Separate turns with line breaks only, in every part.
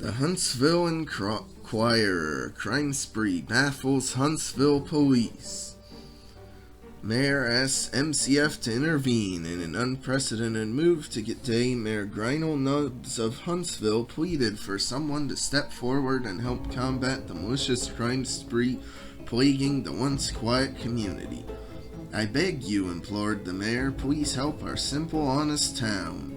The Huntsville Inquirer. Crime spree baffles Huntsville police. Mayor asks MCF to intervene in an unprecedented move to get day. Mayor Greinel Nubs of Huntsville pleaded for someone to step forward and help combat the malicious crime spree plaguing the once quiet community. I beg you, implored the mayor, please help our simple, honest town.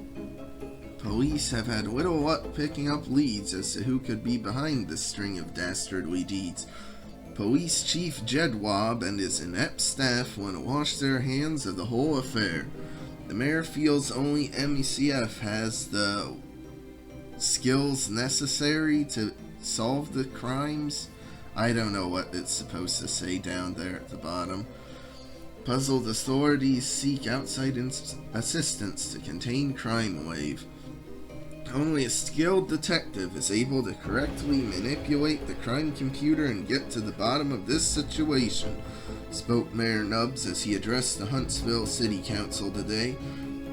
Police have had little luck picking up leads as to who could be behind this string of dastardly deeds. Police Chief Jedwab and his inept staff want to wash their hands of the whole affair. The mayor feels only MCF has the skills necessary to solve the crimes. I don't know what it's supposed to say down there at the bottom. Puzzled authorities seek outside assistance to contain crime wave. Only a skilled detective is able to correctly manipulate the crime computer and get to the bottom of this situation, spoke Mayor Nubs as he addressed the Huntsville City Council today.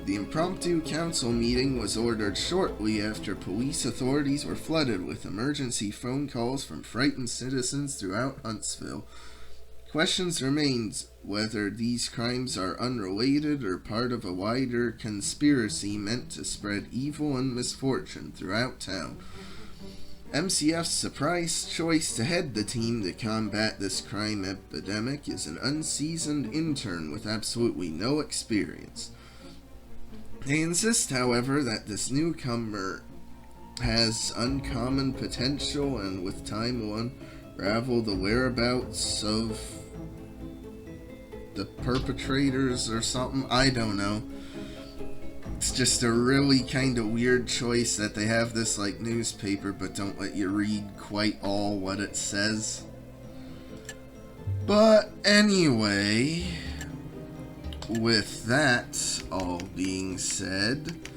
The impromptu council meeting was ordered shortly after police authorities were flooded with emergency phone calls from frightened citizens throughout Huntsville. Questions remain whether these crimes are unrelated or part of a wider conspiracy meant to spread evil and misfortune throughout town. MCF's surprise choice to head the team to combat this crime epidemic is an unseasoned intern with absolutely no experience. They insist, however, that this newcomer has uncommon potential and with time will unravel the whereabouts of the perpetrators or something. I don't know. It's just a really kind of weird choice that they have this like newspaper but don't let you read quite all what it says. But anyway, with that all being said,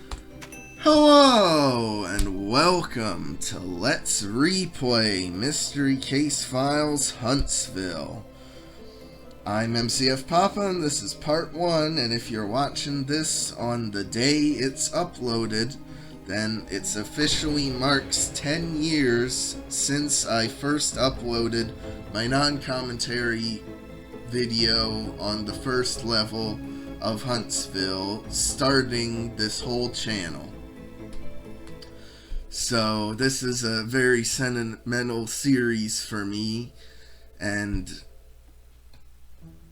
hello and welcome to Let's Replay Mystery Case Files Huntsville. I'm MCFPapa and this is part 1, and if you're watching this on the day it's uploaded, then it officially marks 10 years since I first uploaded my non-commentary video on the first level of Huntsville, starting this whole channel. So this is a very sentimental series for me, and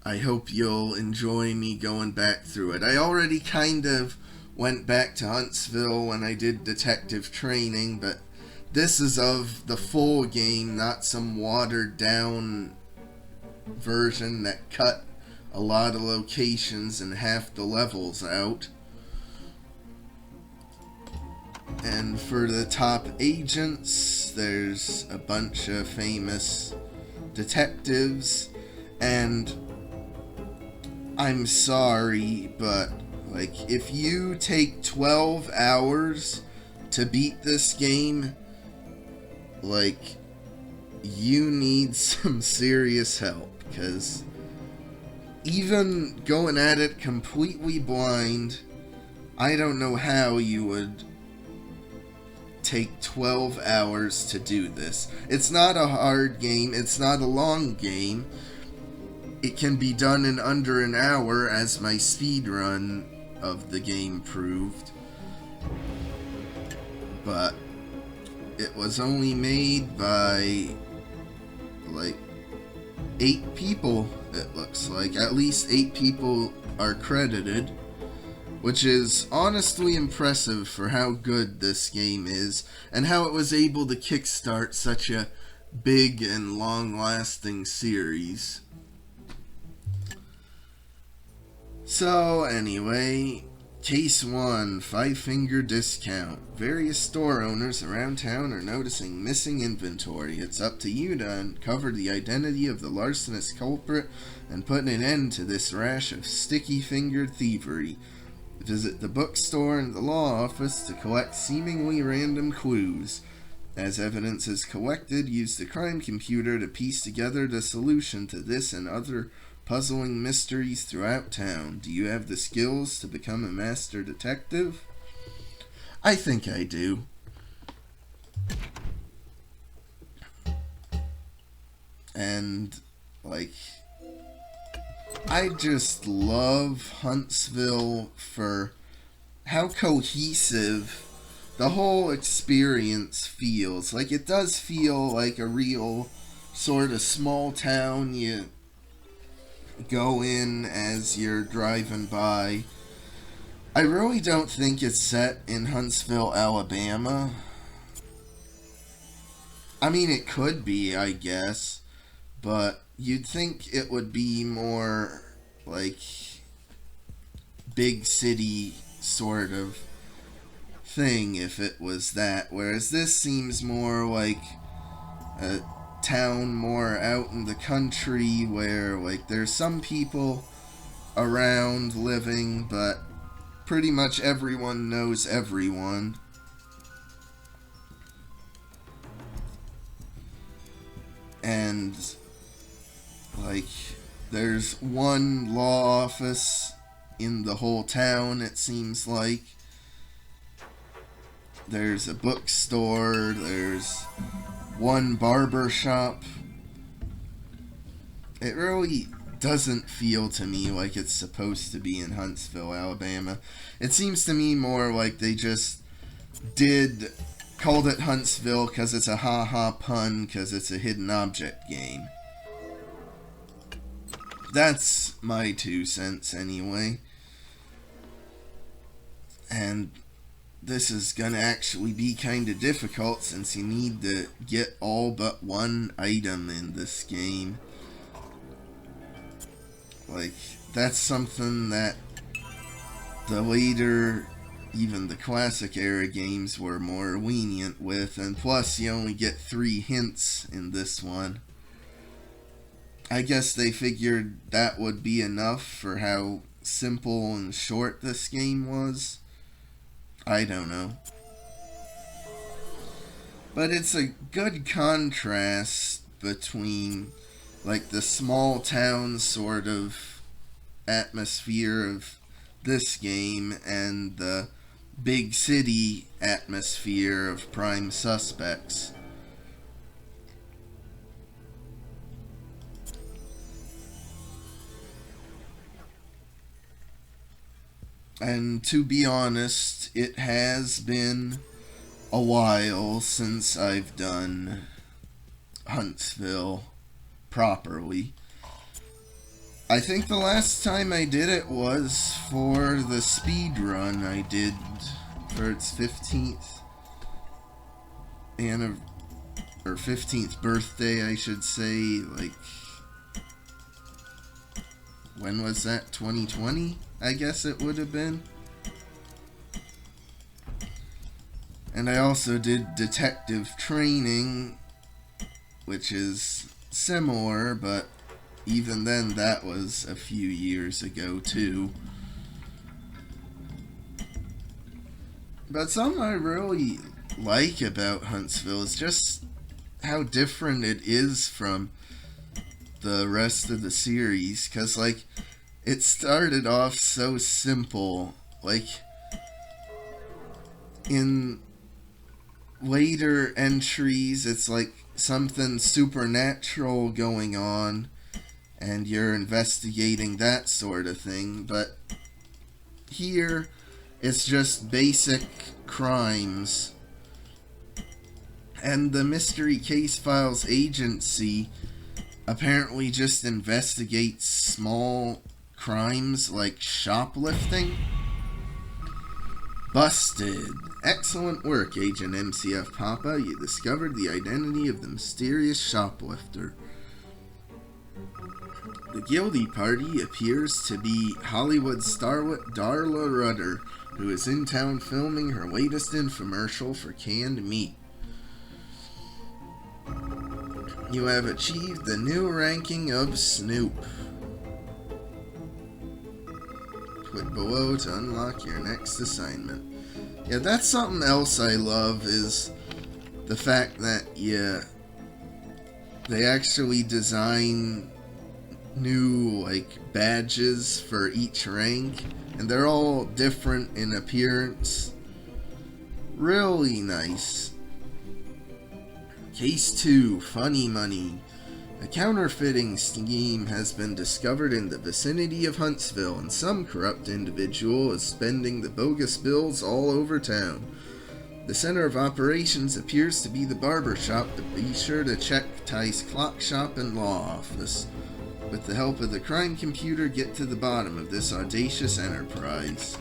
I hope you'll enjoy me going back through it. I already kind of went back to Huntsville when I did detective training, but this is of the full game, not some watered down version that cut a lot of locations and half the levels out. And for the top agents, there's a bunch of famous detectives, and I'm sorry, but like, if you take 12 hours to beat this game, like, you need some serious help, because even going at it completely blind, I don't know how you would take 12 hours to do this. It's not a hard game, it's not a long game. It can be done in under an hour, as my speedrun of the game proved. But it was only made by like 8 people, it looks like. At least 8 people are credited, which is honestly impressive for how good this game is and how it was able to kickstart such a big and long-lasting series. So anyway, Case 1, 5-finger discount. Various store owners around town are noticing missing inventory. It's up to you to uncover the identity of the larcenous culprit and put an end to this rash of sticky-fingered thievery. Visit the bookstore and the law office to collect seemingly random clues. As evidence is collected, use the crime computer to piece together the solution to this and other puzzling mysteries throughout town. Do you have the skills to become a master detective? I think I do. And, like, I just love Huntsville for how cohesive the whole experience feels. Like, it does feel like a real sort of small town you go in as you're driving by. I really don't think it's set in Huntsville, Alabama. I mean, it could be, I guess, but you'd think it would be more like big city sort of thing if it was that, whereas this seems more like a town more out in the country where, like, there's some people around living, but pretty much everyone knows everyone. And, like, there's one law office in the whole town, it seems like. There's a bookstore, there's one barber shop. It really doesn't feel to me like it's supposed to be in Huntsville, Alabama. It seems to me more like they just called it Huntsville because it's a ha-ha pun because it's a hidden object game. That's my 2 cents anyway. And this is gonna actually be kind of difficult since you need to get all but one item in this game. Like, that's something that the later, even the classic era games were more lenient with, and plus you only get 3 hints in this one. I guess they figured that would be enough for how simple and short this game was. I don't know. But it's a good contrast between, like, the small town sort of atmosphere of this game and the big city atmosphere of Prime Suspects. And to be honest, it has been a while since I've done Huntsville properly. I think the last time I did it was for the speed run I did for its 15th or 15th birthday, I should say. Like, when was that? 2020? I guess it would have been. And I also did detective training, which is similar, but even then that was a few years ago too. But something I really like about Huntsville is just how different it is from the rest of the series, because, like, it started off so simple. Like, in later entries, it's like something supernatural going on, and you're investigating that sort of thing. But here, it's just basic crimes. And the Mystery Case Files Agency apparently just investigates small crimes like shoplifting. Busted. Excellent work, Agent MCFPapa. You discovered the identity of the mysterious shoplifter. The guilty party appears to be Hollywood starlet Darla Rudder, who is in town filming her latest infomercial for canned meat. You have achieved the new ranking of Snoop. Click below to unlock your next assignment. Yeah, that's something else I love, is the fact that, they actually design new, like, badges for each rank, and they're all different in appearance. Really nice. Case 2, Funny Money. A counterfeiting scheme has been discovered in the vicinity of Huntsville, and some corrupt individual is spending the bogus bills all over town. The center of operations appears to be the barber shop, but be sure to check Ty's clock shop and law office. With the help of the crime computer, get to the bottom of this audacious enterprise.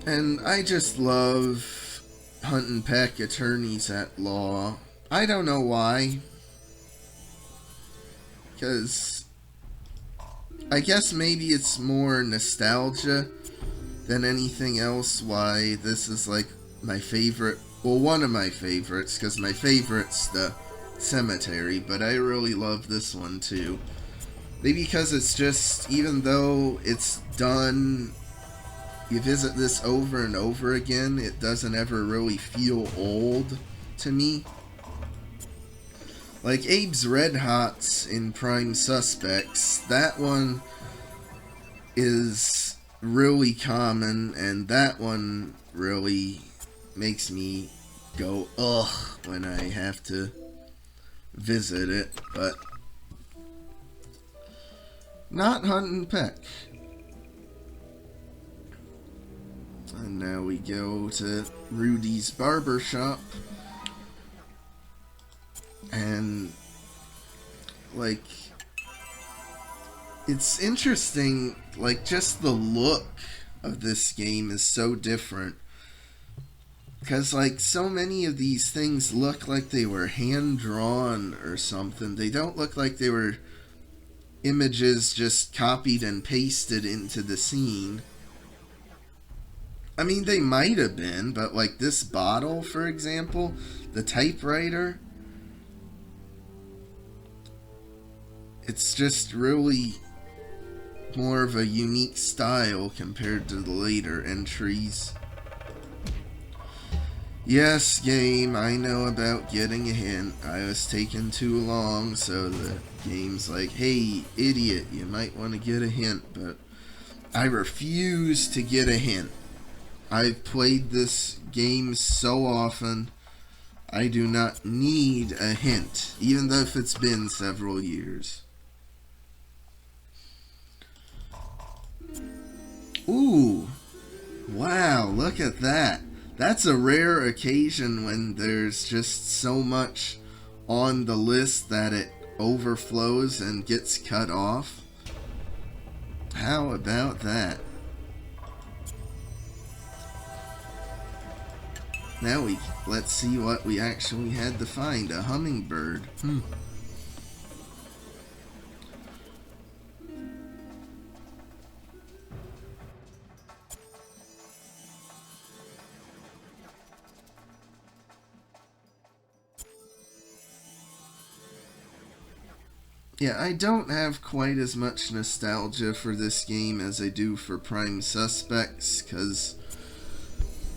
And I just love Hunt and Peck attorneys at law. I don't know why. Because I guess maybe it's more nostalgia than anything else why this is like my favorite. Well, one of my favorites, because my favorite's the Cemetery, but I really love this one too. Maybe because it's just, even though it's done, you visit this over and over again, it doesn't ever really feel old to me. Like Abe's Red Hots in Prime Suspects, that one is really common, and that one really makes me go ugh when I have to visit it, but not Hunt and Peck. And now we go to Rudy's barber shop, and like, it's interesting, like just the look of this game is so different, because like so many of these things look like they were hand drawn or something. They don't look like they were images just copied and pasted into the scene. I mean, they might have been, but like this bottle, for example, the typewriter, it's just really more of a unique style compared to the later entries. Yes, game, I know about getting a hint. I was taking too long, so the game's like, hey, idiot, you might want to get a hint, but I refuse to get a hint. I've played this game so often, I do not need a hint, even though if it's been several years. Ooh, wow, look at that. That's a rare occasion when there's just so much on the list that it overflows and gets cut off. How about that? Now let's see what we actually had to find. A hummingbird. Yeah, I don't have quite as much nostalgia for this game as I do for Prime Suspects, because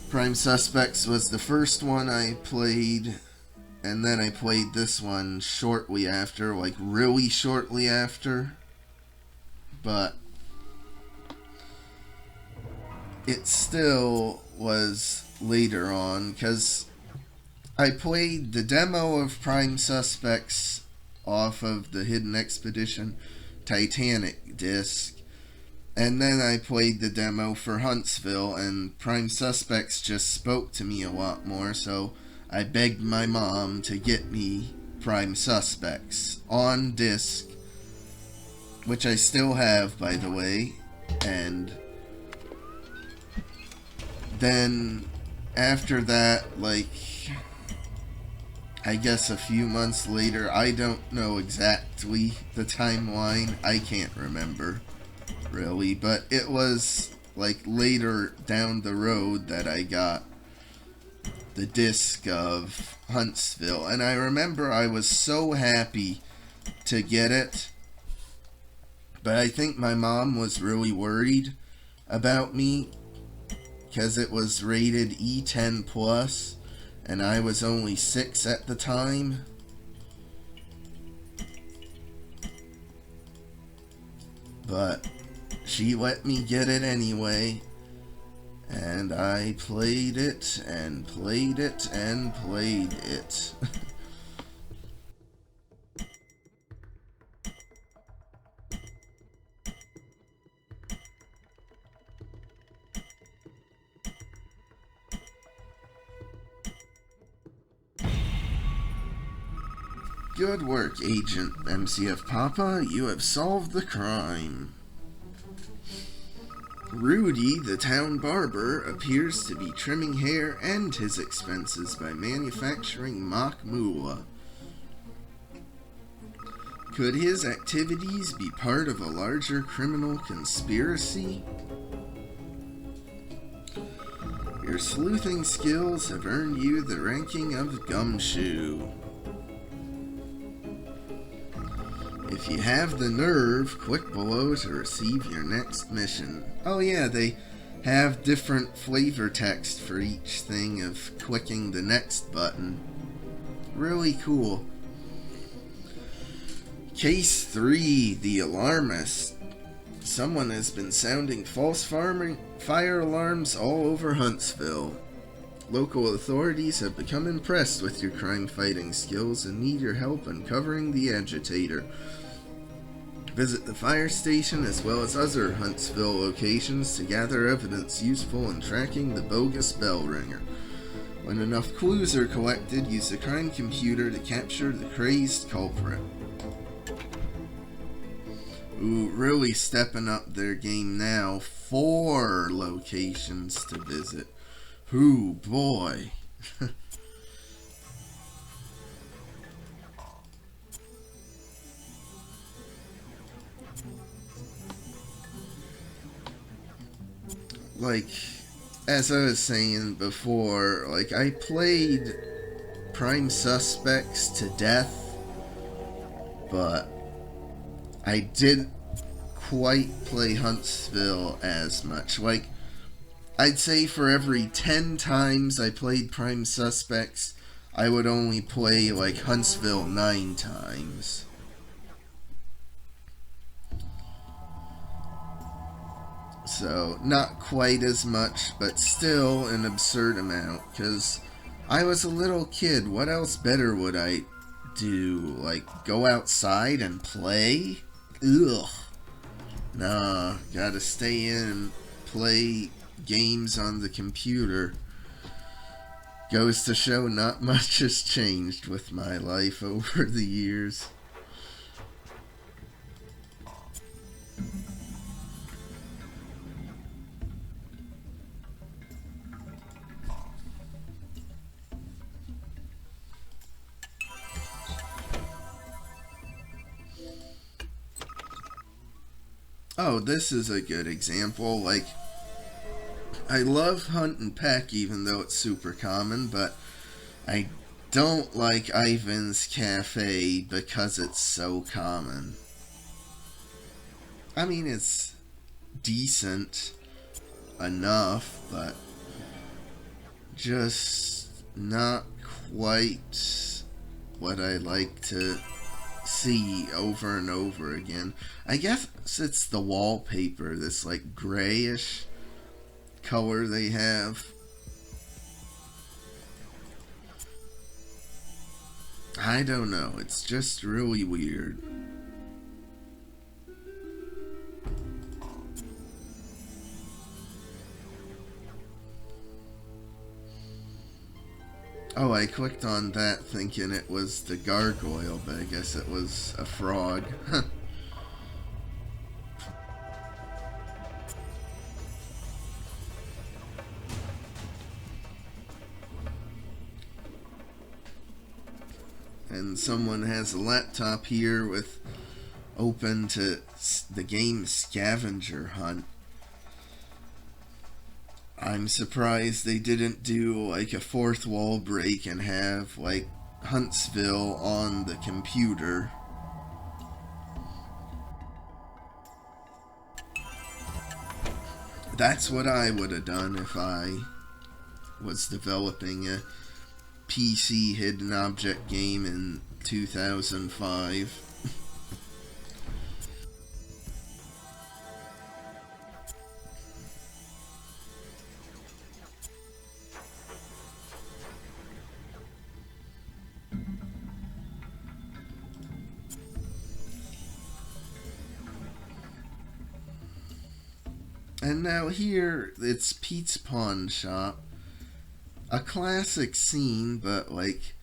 Prime Suspects was the first one I played, and then I played this one shortly after, like really shortly after. But it still was later on, because I played the demo of Prime Suspects off of the Hidden Expedition Titanic disc, and then I played the demo for Huntsville, and Prime Suspects just spoke to me a lot more, so I begged my mom to get me Prime Suspects on disc, which I still have, by the way. And then after that, like, I guess a few months later, I don't know exactly the timeline, I can't remember really, but it was like later down the road that I got the disc of Huntsville, and I remember I was so happy to get it, but I think my mom was really worried about me because it was rated E10 plus, and I was only 6 at the time. But she let me get it anyway, And I played it, and played it, and played it. Good work, Agent MCFPapa. You have solved the crime. Rudy, the town barber, appears to be trimming hair and his expenses by manufacturing mock moolah. Could his activities be part of a larger criminal conspiracy? Your sleuthing skills have earned you the ranking of Gumshoe. If you have the nerve, click below to receive your next mission. Oh yeah, they have different flavor text for each thing of clicking the next button. Really cool. Case 3, the alarmist. Someone has been sounding false fire alarms all over Huntsville. Local authorities have become impressed with your crime-fighting skills and need your help uncovering the agitator. Visit the fire station as well as other Huntsville locations to gather evidence useful in tracking the bogus bell ringer. When enough clues are collected, use the crime computer to capture the crazed culprit. Ooh, really stepping up their game now. 4 locations to visit. Ooh, boy. Like, as I was saying before, like, I played Prime Suspects to death, but I didn't quite play Huntsville as much. Like, I'd say for every 10 times I played Prime Suspects, I would only play, like, Huntsville 9 times. So, not quite as much, but still an absurd amount, because I was a little kid. What else better would I do? Like, go outside and play? Ugh. Nah, gotta stay in and play games on the computer. Goes to show not much has changed with my life over the years. Oh, this is a good example. Like, I love Hunt and Peck, even though it's super common, but I don't like Ivan's Cafe because it's so common. I mean, it's decent enough, but just not quite what I like to see over and over again. I guess it's the wallpaper, this like grayish color they have. I don't know, it's just really weird. Oh, I clicked on that thinking it was the gargoyle, but I guess it was a frog. And someone has a laptop here with open to the game Scavenger Hunt. I'm surprised they didn't do like a fourth wall break and have like Huntsville on the computer. That's what I would have done if I was developing a PC hidden object game in 2005. And now here, it's Pete's Pawn Shop. A classic scene, but like,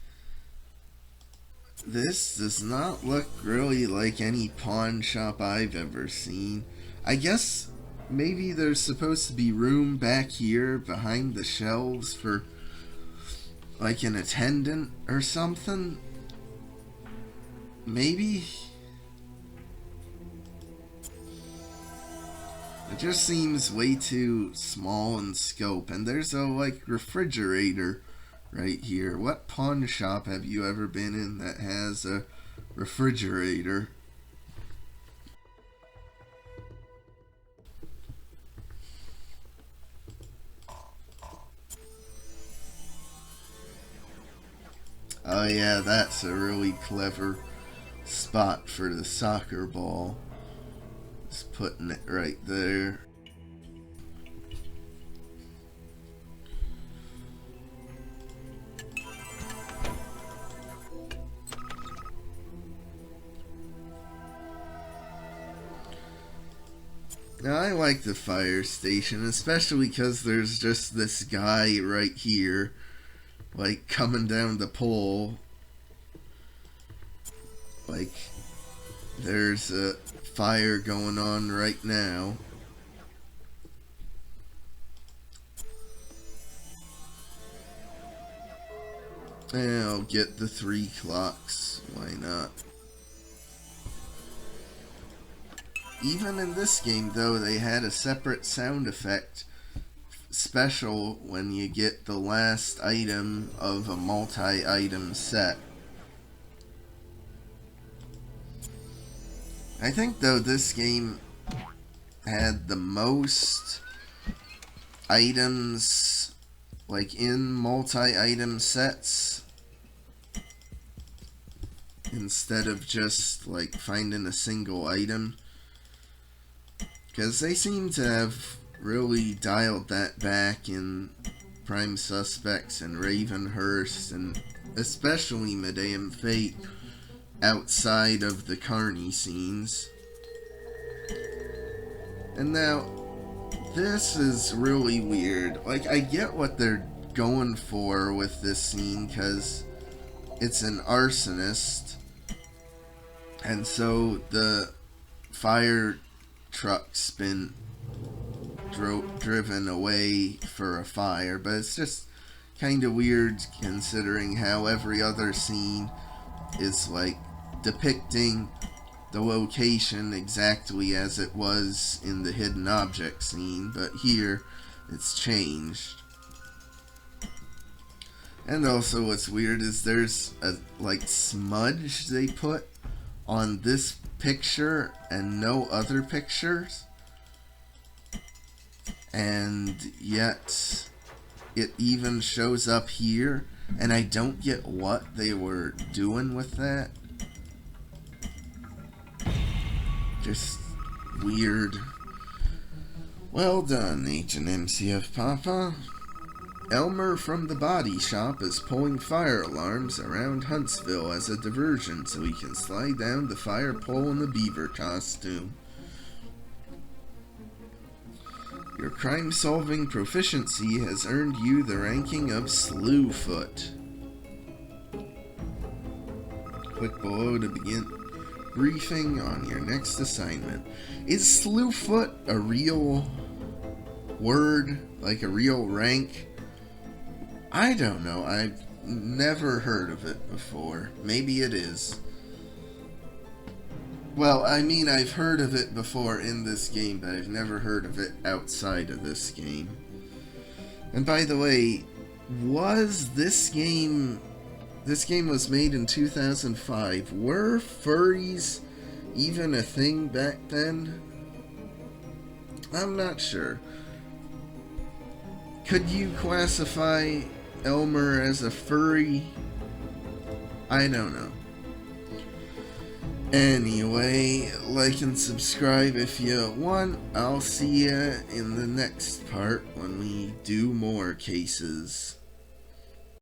this does not look really like any pawn shop I've ever seen. I guess maybe there's supposed to be room back here behind the shelves for like an attendant or something. Maybe. It just seems way too small in scope. And there's a like refrigerator right here. What pawn shop have you ever been in that has a refrigerator? Oh yeah, that's a really clever spot for the soccer ball. Just putting it right there. Now I like the fire station, especially because there's just this guy right here, like coming down the pole. Like, there's a fire going on right now. And I'll get the 3 clocks. Why not? Even in this game, though, they had a separate sound effect special when you get the last item of a multi-item set. I think, though, this game had the most items, like, in multi-item sets, instead of just, like, finding a single item. Because they seem to have really dialed that back in Prime Suspects and Ravenhurst, and especially Medeum Fate, outside of the Carney scenes. And now, this is really weird. Like, I get what they're going for with this scene, because it's an arsonist, and so the fire truck's been driven away for a fire, but it's just kind of weird considering how every other scene is like depicting the location exactly as it was in the hidden object scene, but here it's changed. And also what's weird is there's a like smudge they put on this picture and no other pictures, and yet it even shows up here, and I don't get what they were doing with that. Just weird. Well done, Agent MCFPapa. Elmer from the body shop is pulling fire alarms around Huntsville as a diversion so he can slide down the fire pole in the beaver costume. Your crime-solving proficiency has earned you the ranking of Slewfoot. Click below to begin briefing on your next assignment. Is Slewfoot a real word? Like a real rank? I don't know. I've never heard of it before. Maybe it is. Well, I mean, I've heard of it before in this game, but I've never heard of it outside of this game. And by the way, was this game... This game was made in 2005. Were furries even a thing back then? I'm not sure. Could you classify Elmer as a furry? I don't know. Anyway, like and subscribe if you want. I'll see ya in the next part when we do more cases.